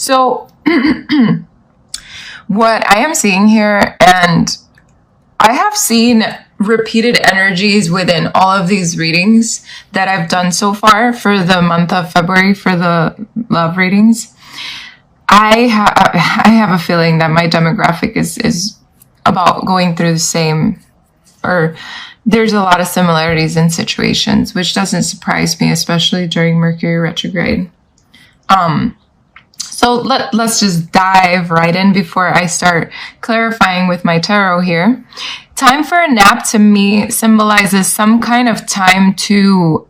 So what I am seeing here, and I have seen repeated energies within all of these readings that I've done so far for the month of February for the love readings. I have a feeling that my demographic is about going through the same, or there's a lot of similarities in situations, which doesn't surprise me, especially during Mercury retrograde. So let's just dive right in before I start clarifying with my tarot here. Time for a nap to me symbolizes some kind of time to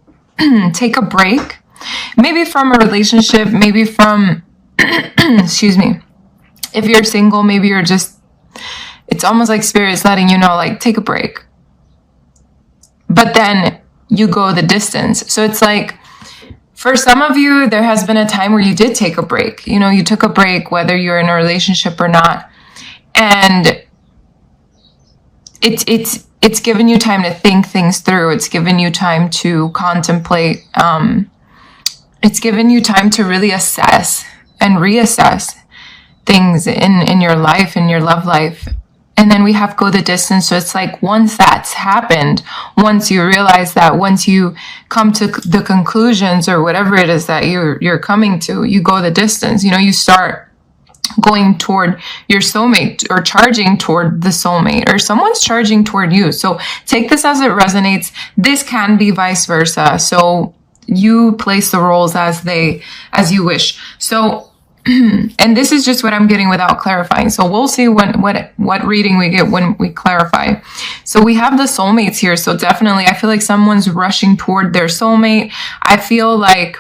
take a break, maybe from a relationship, maybe from, excuse me, if you're single, maybe you're just, it's almost like Spirit is letting you know, like, take a break. But then you go the distance. So it's like, for some of you, there has been a time where you did take a break. You know, you took a break, whether you're in a relationship or not. And it's given you time to think things through. It's given you time to contemplate. It's given you time to really assess and reassess things in your life, in your love life. And then we have go the distance. So it's like, once that's happened, once you realize that, once you come to the conclusions or whatever it is that you're coming to, you go the distance. You know, you start going toward your soulmate, or charging toward the soulmate, or someone's charging toward you. So take this as it resonates. This can be vice versa. So you place the roles as you wish. So, and this is just what I'm getting without clarifying. So we'll see what reading we get when we clarify. So we have the soulmates here. So definitely, I feel like someone's rushing toward their soulmate. I feel like,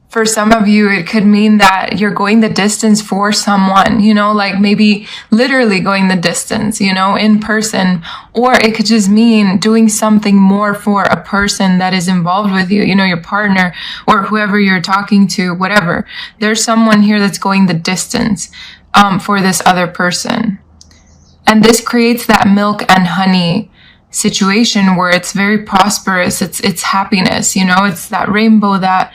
for some of you, it could mean that you're going the distance for someone, you know, like maybe literally going the distance, you know, in person. Or it could just mean doing something more for a person that is involved with you, you know, your partner or whoever you're talking to, whatever. There's someone here that's going the distance for this other person. And this creates that milk and honey situation where it's very prosperous. It's happiness, you know, it's that rainbow, that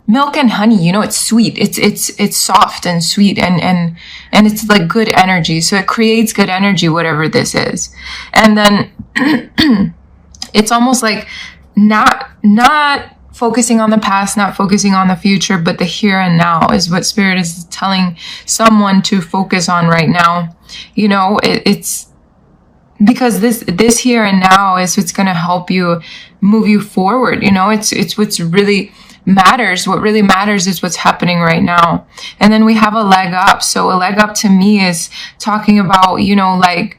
milk and honey, you know, it's sweet. It's soft and sweet and it's like good energy. So it creates good energy, whatever this is. And then it's almost like not focusing on the past, not focusing on the future, but the here and now is what Spirit is telling someone to focus on right now. You know, it's because this here and now is what's going to help you move you forward. You know, it's what's really matters. What really matters is what's happening right now. And then we have a leg up. So a leg up to me is talking about, you know, like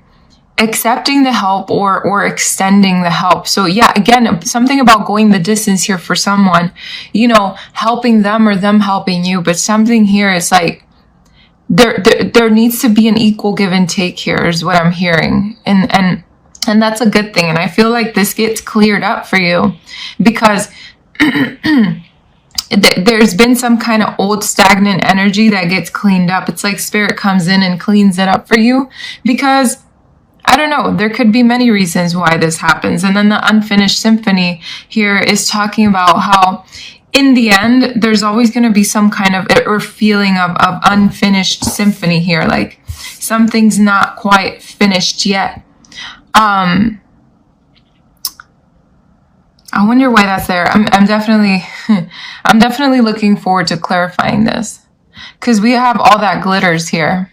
accepting the help or extending the help. So yeah, again, something about going the distance here for someone, you know, helping them or them helping you. But something here is like, there needs to be an equal give and take here is what I'm hearing. And that's a good thing. And I feel like this gets cleared up for you because there's been some kind of old stagnant energy that gets cleaned up. It's like Spirit comes in and cleans it up for you because, I don't know, there could be many reasons why this happens. And then the unfinished symphony here is talking about how in the end, there's always going to be some kind of or feeling of unfinished symphony here. Like something's not quite finished yet. I wonder why that's there. I'm definitely looking forward to clarifying this because we have all that glitters here.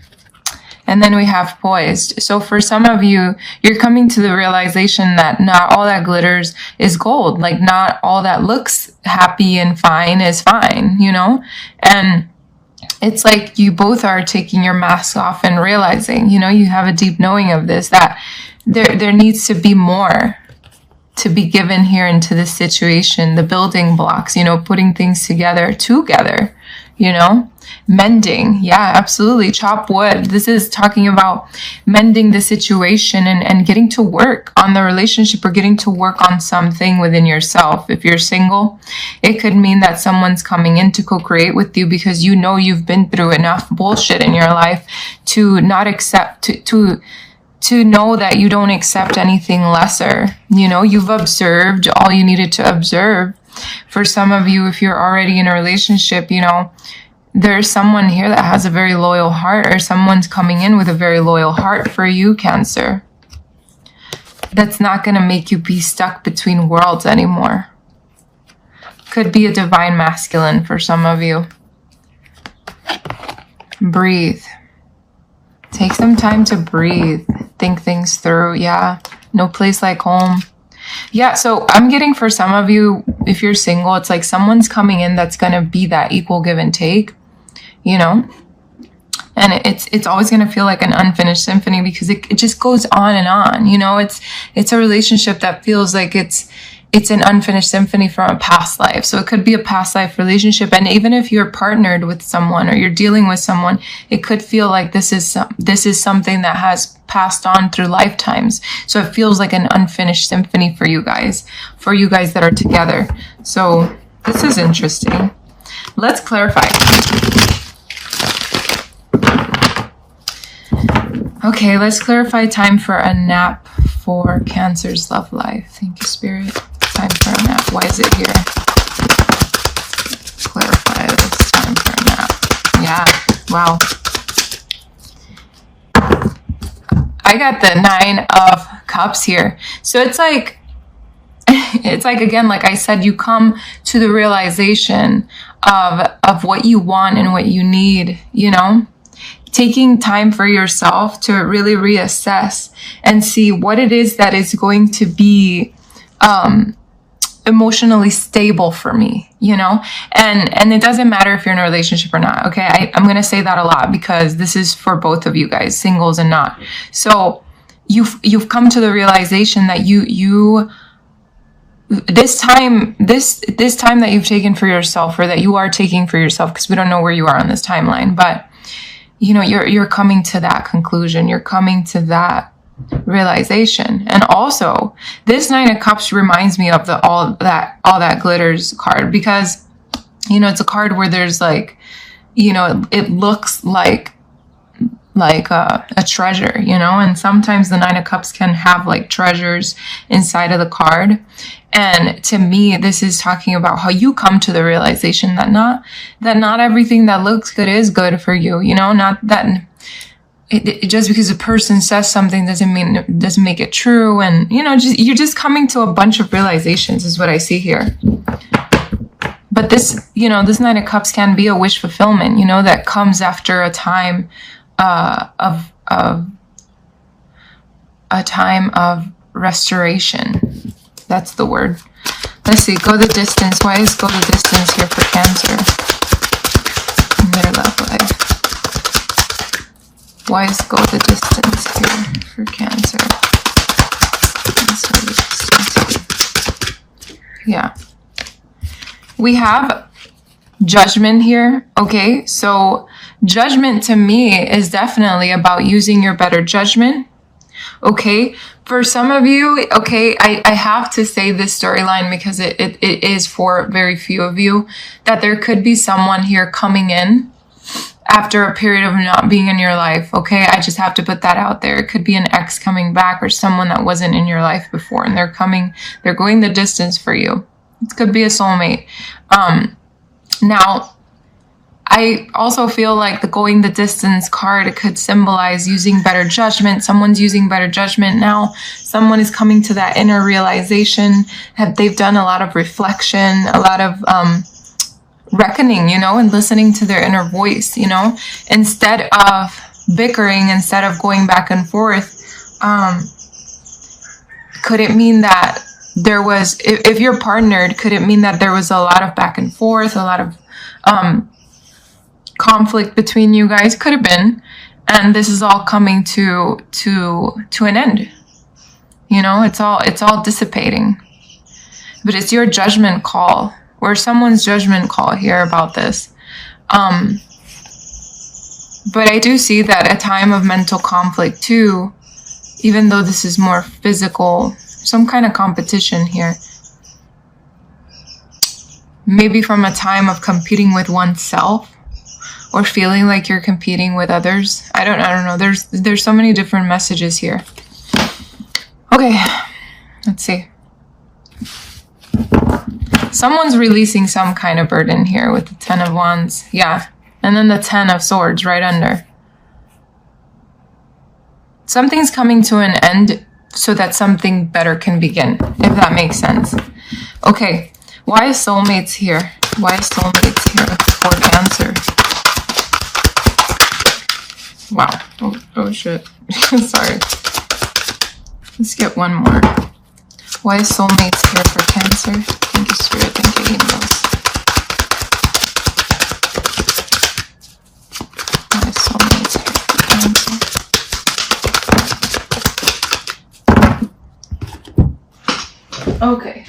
And then we have poised. So for some of you, you're coming to the realization that not all that glitters is gold. Like not all that looks happy and fine is fine, you know? And it's like you both are taking your mask off and realizing, you know, you have a deep knowing of this, that there needs to be more to be given here into this situation, the building blocks, you know, putting things together, you know, mending. Yeah, absolutely. Chop wood. This is talking about mending the situation and getting to work on the relationship or getting to work on something within yourself. If you're single, it could mean that someone's coming in to co-create with you because you know you've been through enough bullshit in your life to not accept, to know that you don't accept anything lesser. You know, you've observed all you needed to observe. For some of you, if you're already in a relationship, you know, there's someone here that has a very loyal heart, or someone's coming in with a very loyal heart for you, Cancer. That's not going to make you be stuck between worlds anymore. Could be a divine masculine for some of you. Breathe. Take some time to breathe. Think things through. Yeah. No place like home. Yeah, so I'm getting for some of you, if you're single, it's like someone's coming in that's going to be that equal give and take, you know? And it's always going to feel like an unfinished symphony, because it just goes on and on, you know? It's a relationship that feels like it's an unfinished symphony from a past life. So it could be a past life relationship. And even if you're partnered with someone or you're dealing with someone, it could feel like this is something that has passed on through lifetimes. So it feels like an unfinished symphony for you guys that are together. So this is interesting. Let's clarify. Okay, let's clarify time for a nap for Cancer's love life. Thank you, Spirit. Time for a nap. Why is it here? Clarify this. Time for a nap. Yeah. Wow. I got the 9 of Cups here. So it's like, again, like I said, you come to the realization of what you want and what you need, you know? Taking time for yourself to really reassess and see what it is that is going to be emotionally stable for me, you know? And it doesn't matter if you're in a relationship or not, okay? I'm going to say that a lot because this is for both of you guys, singles and not. So you've come to the realization that this time that you've taken for yourself, or that you are taking for yourself, because we don't know where you are on this timeline, but you know, you're coming to that conclusion. You're coming to that realization. And also, this 9 of Cups reminds me of the all that glitters card, because, you know, it's a card where there's like, you know, it looks like a treasure, you know, and sometimes the 9 of Cups can have like treasures inside of the card. And to me, this is talking about how you come to the realization that not everything that looks good is good for you, you know, not that just because a person says something doesn't make it true. And, you know, you're just coming to a bunch of realizations is what I see here. But this, you know, this 9 of Cups can be a wish fulfillment, you know, that comes after a time of restoration. That's the word. Let's see. Go the distance. Why is go the distance here for Cancer in their love life? Why is go the distance here for Cancer? Yeah. We have judgment here. Okay. So judgment to me is definitely about using your better judgment. Okay. For some of you, okay, I have to say this storyline because it is for very few of you, that there could be someone here coming in after a period of not being in your life. Okay. I just have to put that out there. It could be an ex coming back, or someone that wasn't in your life before, and they're going the distance for you. It could be a soulmate. Now, I also feel like the going the distance card could symbolize using better judgment. Someone's using better judgment now. Someone is coming to that inner realization. They've done a lot of reflection, a lot of reckoning, you know, and listening to their inner voice, you know, instead of bickering, instead of going back and forth. Could it mean that there was, if you're partnered, could it mean that there was a lot of back and forth, a lot of conflict between you guys? Could have been, and this is all coming to an end. You know, it's all dissipating. But it's your judgment call, or someone's judgment call here about this. But I do see that a time of mental conflict too, even though this is more physical, some kind of competition here. Maybe from a time of competing with oneself, or feeling like you're competing with others. I don't know. There's so many different messages here. Okay, let's see. Someone's releasing some kind of burden here with the 10 of Wands. Yeah. And then the 10 of Swords right under. Something's coming to an end so that something better can begin, if that makes sense. Okay. Why is soulmates here? Why is soulmates here for Cancer? Wow. Oh shit. Sorry. Let's get one more. Why is soulmates here for Cancer? Thank you, Spirit. Thank you, angels. Why is soulmates here for Cancer? Okay.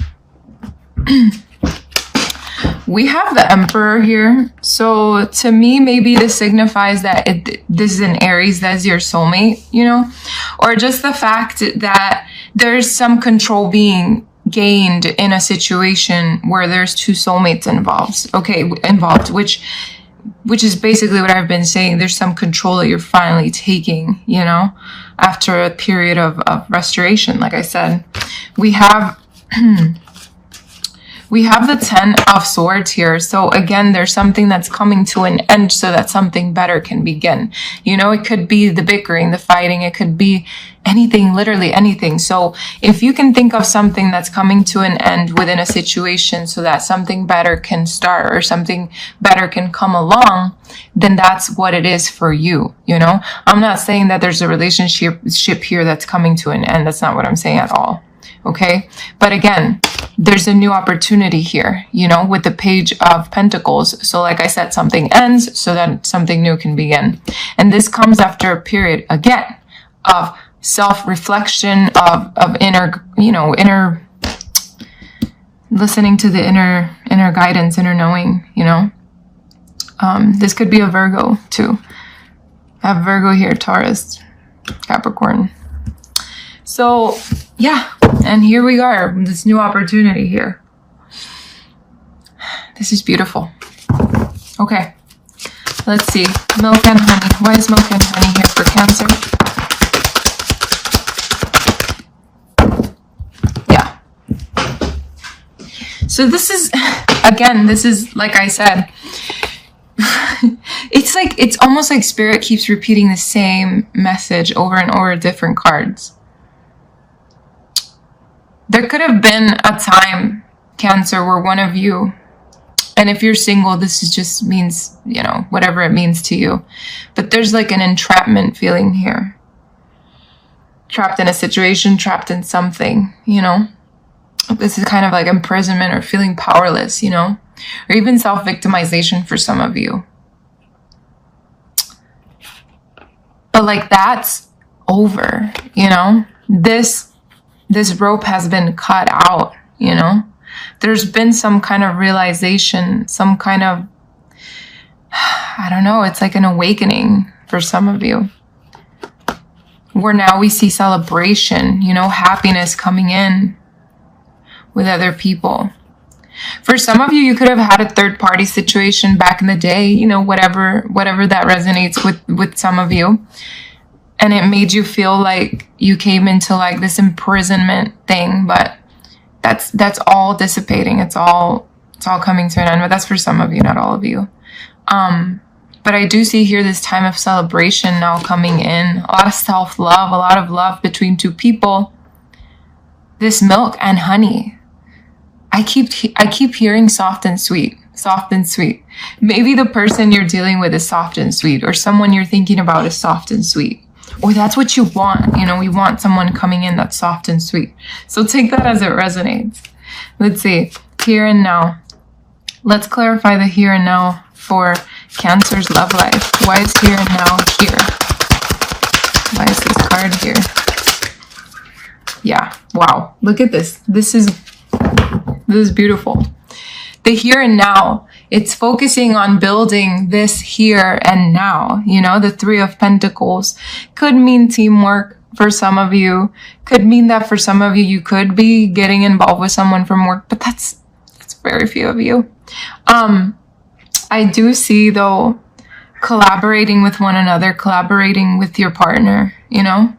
We have the Emperor here. So to me, maybe this signifies that this is an Aries, that's your soulmate, you know? Or just the fact that there's some control being gained in a situation where there's two soulmates involved, which is basically what I've been saying. There's some control that you're finally taking, you know, after a period of restoration. Like I said, we have the 10 of Swords here. So again, there's something that's coming to an end so that something better can begin. You know, it could be the bickering, the fighting. It could be anything, literally anything. So if you can think of something that's coming to an end within a situation so that something better can start or something better can come along, then that's what it is for you. You know, I'm not saying that there's a relationship here that's coming to an end. That's not what I'm saying at all. Okay. But again, there's a new opportunity here, you know, with the Page of Pentacles. So like I said, something ends so that something new can begin. And this comes after a period, again, of self-reflection, of inner, you know, listening to the inner guidance, inner knowing, you know. This could be a Virgo too. I have Virgo here, Taurus, Capricorn. So yeah, and here we are, this new opportunity here. This is beautiful. Okay, let's see. Milk and honey. Why is milk and honey here for Cancer? Yeah. So this is, again, this is, like I said, it's almost like Spirit keeps repeating the same message over and over, different cards. There could have been a time, Cancer, where one of you, and if you're single, this is just means, you know, whatever it means to you. But there's like an entrapment feeling here. Trapped in a situation, trapped in something, you know. This is kind of like imprisonment or feeling powerless, you know. Or even self-victimization for some of you. But like that's over, you know. This rope has been cut out, you know. There's been some kind of realization, some kind of, I don't know, it's like an awakening for some of you. Where now we see celebration, you know, happiness coming in with other people. For some of you, you could have had a third party situation back in the day, you know, whatever that resonates with some of you. And it made you feel like you came into like this imprisonment thing, but that's all dissipating. It's all coming to an end, but that's for some of you, not all of you. But I do see here this time of celebration now coming in, a lot of self-love, a lot of love between two people. This milk and honey. I keep hearing soft and sweet, soft and sweet. Maybe the person you're dealing with is soft and sweet, or someone you're thinking about is soft and sweet. Or that's what you want. You know, we want someone coming in that's soft and sweet. So take that as it resonates. Let's see. Here and now. Let's clarify the here and now for Cancer's love life. Why is here and now here? Why is this card here? Yeah. Wow. Look at this. This is beautiful. The here and now. It's focusing on building this here and now. You know, the Three of Pentacles could mean teamwork for some of you. Could mean that for some of you, you could be getting involved with someone from work, but that's very few of you. I do see though, collaborating with one another, collaborating with your partner, you know,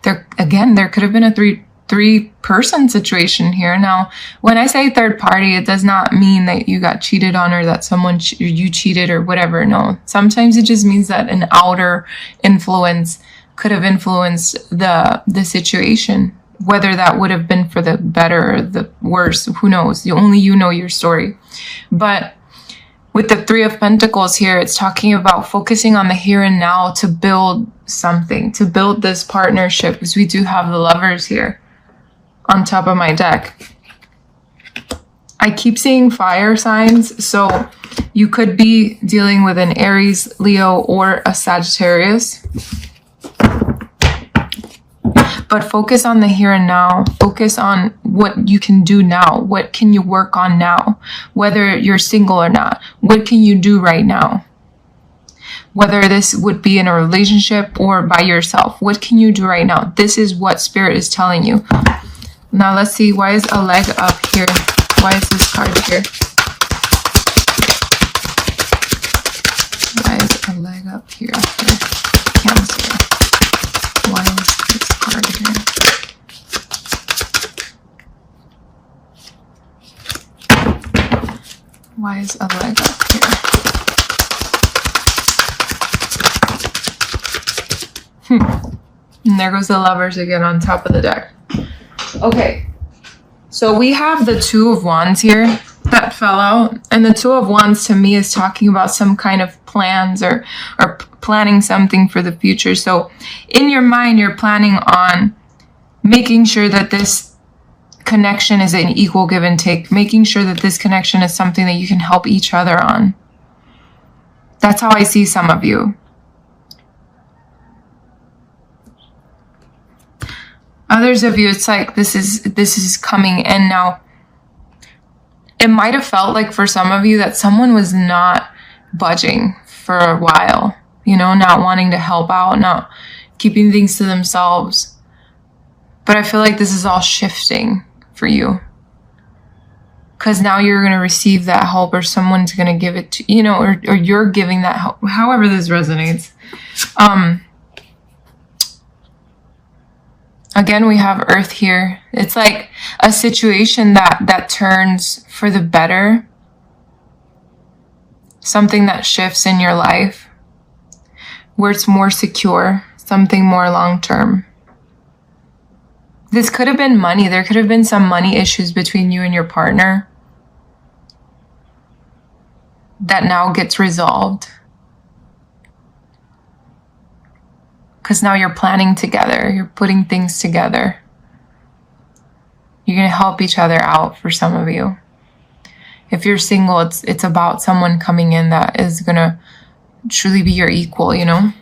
there could have been a three 3-person situation here. Now, when I say third party, it does not mean that you got cheated on or that someone you cheated or whatever. No, sometimes it just means that an outer influence could have influenced the situation, whether that would have been for the better or the worse. Who knows? Only you know your story. But with the 3 of Pentacles here, it's talking about focusing on the here and now to build something, to build this partnership, because we do have the Lovers here on top of my deck. I keep seeing fire signs, so you could be dealing with an Aries, Leo, or a Sagittarius. But focus on the here and now. Focus on what you can do now. What can you work on now? Whether you're single or not. What can you do right now? Whether this would be in a relationship or by yourself. What can you do right now? This is what Spirit is telling you. Now let's see. Why is a leg up here? Why is this card here? Why is a leg up here after Cancer? Why is this card here? Why is a leg up here? And there goes the Lovers again on top of the deck. Okay, so we have the 2 of Wands here that fell out. And the 2 of Wands to me is talking about some kind of plans or planning something for the future. So in your mind, you're planning on making sure that this connection is an equal give and take, making sure that this connection is something that you can help each other on. That's how I see some of you. Others of you, it's like this is coming in now. It might have felt like for some of you that someone was not budging for a while, you know, not wanting to help out, not keeping things to themselves. But I feel like this is all shifting for you. Because now you're going to receive that help, or someone's going to give it to you, know, or you're giving that help, however this resonates. Again, we have Earth here. It's like a situation that turns for the better. Something that shifts in your life. Where it's more secure. Something more long-term. This could have been money. There could have been some money issues between you and your partner. That now gets resolved. Because now you're planning together. You're putting things together. You're going to help each other out for some of you. If you're single, it's about someone coming in that is going to truly be your equal, you know?